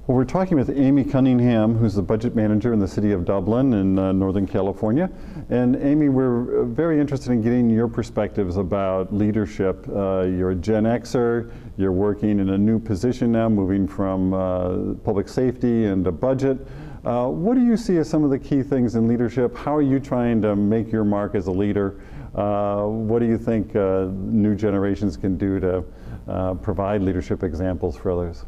Well, we're talking with Amy Cunningham, who's the budget manager in the city of Dublin in Northern California. And Amy, we're very interested in getting your perspectives about leadership. You're a Gen Xer, you're working in a new position now, moving from public safety and a budget. What do you see as some of the key things in leadership? How are you trying to make your mark as a leader? What do you think new generations can do to provide leadership examples for others?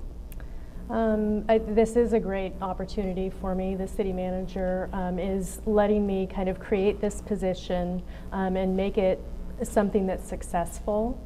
This is a great opportunity for me. The city manager is letting me kind of create this position and make it something that's successful.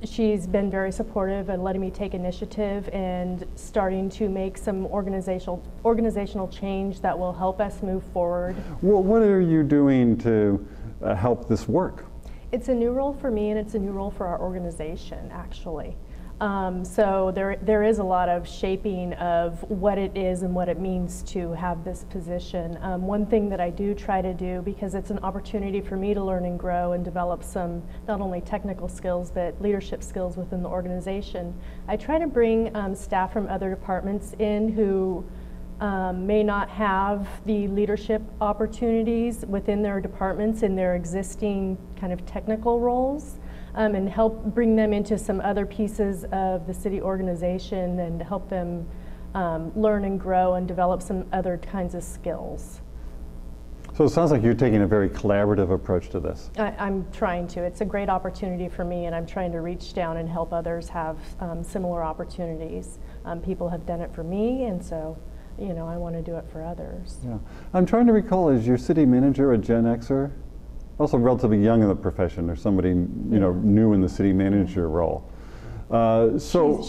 She's been very supportive and letting me take initiative and starting to make some organizational change that will help us move forward. Well, what are you doing to help this work? It's a new role for me, and it's a new role for our organization, actually. So there is a lot of shaping of what it is and what it means to have this position. One thing that I do try to do, because it's an opportunity for me to learn and grow and develop some not only technical skills but leadership skills within the organization, I try to bring staff from other departments in who may not have the leadership opportunities within their departments in their existing kind of technical roles. And help bring them into some other pieces of the city organization and help them learn and grow and develop some other kinds of skills. So it sounds like you're taking a very collaborative approach to this. I'm trying to. It's a great opportunity for me, and I'm trying to reach down and help others have similar opportunities. People have done it for me, and so I want to do it for others. Yeah. I'm trying to recall, is your city manager a Gen Xer? Also relatively young in the profession, or somebody new in the city manager role.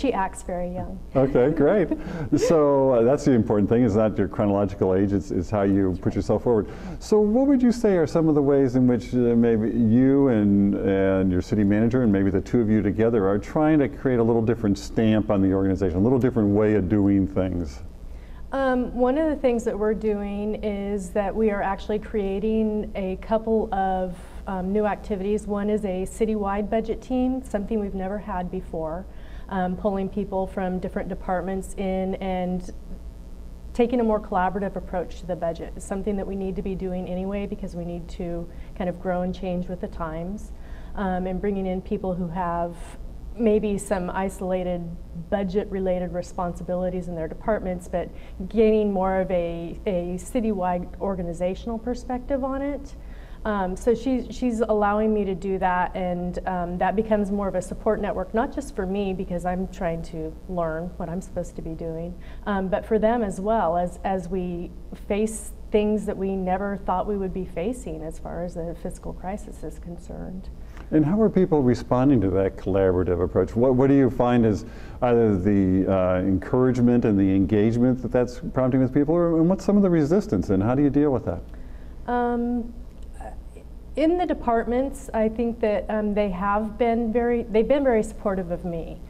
She acts very young. Okay, great. So that's the important thing, is not your chronological age, it's how you put yourself forward. So what would you say are some of the ways in which maybe you and your city manager, and maybe the two of you together, are trying to create a little different stamp on the organization, a little different way of doing things? One of the things that we're doing is that we are actually creating a couple of new activities. One is a citywide budget team, something we've never had before, pulling people from different departments in and taking a more collaborative approach to the budget. It's something that we need to be doing anyway because we need to kind of grow and change with the times, and bringing in people who have maybe some isolated budget-related responsibilities in their departments, but gaining more of a citywide organizational perspective on it. So she's allowing me to do that, and that becomes more of a support network, not just for me because I'm trying to learn what I'm supposed to be doing, but for them as well, as we face things that we never thought we would be facing as far as the fiscal crisis is concerned. And how are people responding to that collaborative approach? What do you find is either the encouragement and the engagement that's prompting with people, and what's some of the resistance, and how do you deal with that? In the departments, I think that they've been very supportive of me,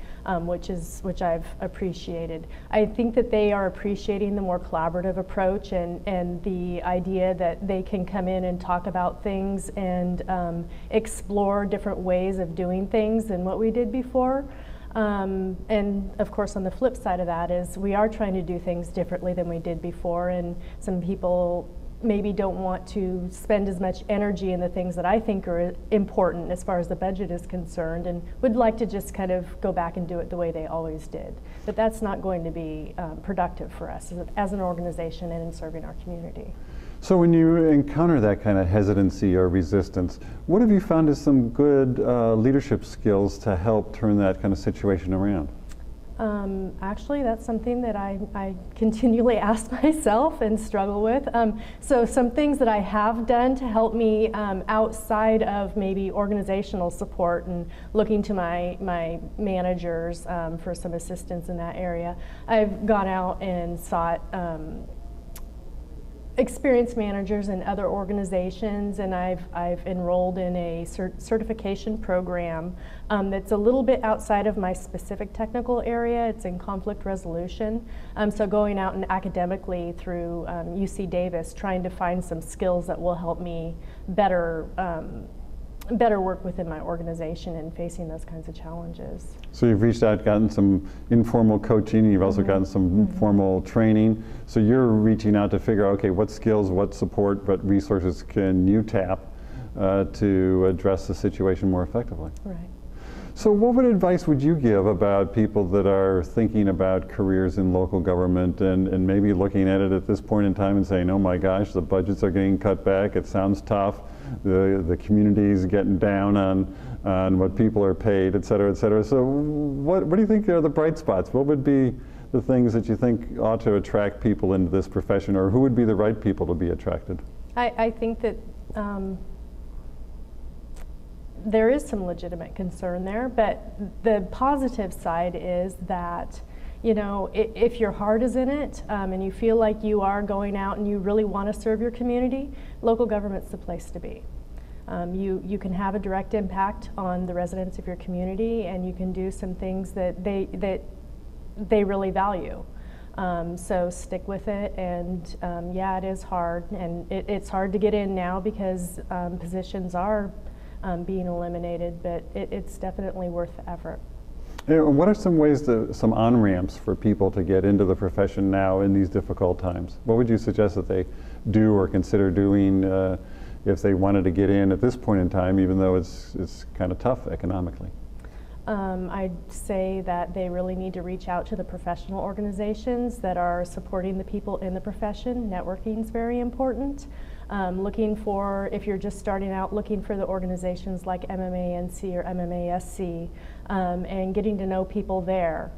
which I've appreciated. I think that they are appreciating the more collaborative approach and the idea that they can come in and talk about things and explore different ways of doing things than what we did before. And of course, on the flip side of that is we are trying to do things differently than we did before, and some people maybe don't want to spend as much energy in the things that I think are important as far as the budget is concerned, and would like to just kind of go back and do it the way they always did. But that's not going to be productive for us as an organization and in serving our community. So when you encounter that kind of hesitancy or resistance, what have you found as some good leadership skills to help turn that kind of situation around? Actually, that's something that I continually ask myself and struggle with. So some things that I have done to help me outside of maybe organizational support and looking to my managers for some assistance in that area, I've gone out and sought experienced managers in other organizations, and I've enrolled in a certification program that's a little bit outside of my specific technical area. It's in conflict resolution. So going out and academically through UC Davis, trying to find some skills that will help me better better work within my organization in facing those kinds of challenges. So you've reached out, gotten some informal coaching, you've also gotten some formal training. So you're reaching out to figure out, okay, what skills, what support, what resources can you tap to address the situation more effectively? Right. So what advice would you give about people that are thinking about careers in local government and maybe looking at it at this point in time and saying, oh my gosh, the budgets are getting cut back, it sounds tough, the community is getting down on what people are paid, et cetera, et cetera. So what do you think are the bright spots? What would be the things that you think ought to attract people into this profession, or who would be the right people to be attracted? I think that there is some legitimate concern there, but the positive side is that, you know, if your heart is in it and you feel like you are going out and you really want to serve your community, local government's the place to be. You can have a direct impact on the residents of your community, and you can do some things that they really value. So stick with it, and yeah, it is hard, and it's hard to get in now because positions are being eliminated, but it's definitely worth the effort. And what are some ways, some on-ramps for people to get into the profession now in these difficult times? What would you suggest that they do or consider doing if they wanted to get in at this point in time, even though it's kind of tough economically? I'd say that they really need to reach out to the professional organizations that are supporting the people in the profession. Networking is very important. Looking for, if you're just starting out, looking for the organizations like MMANC or MMASC and getting to know people there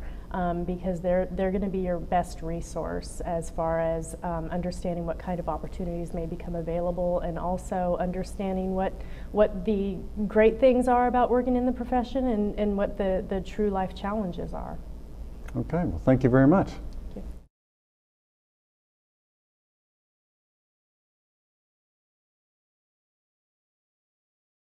because they're going to be your best resource as far as understanding what kind of opportunities may become available, and also understanding what the great things are about working in the profession and what the true life challenges are. Okay, well, thank you very much.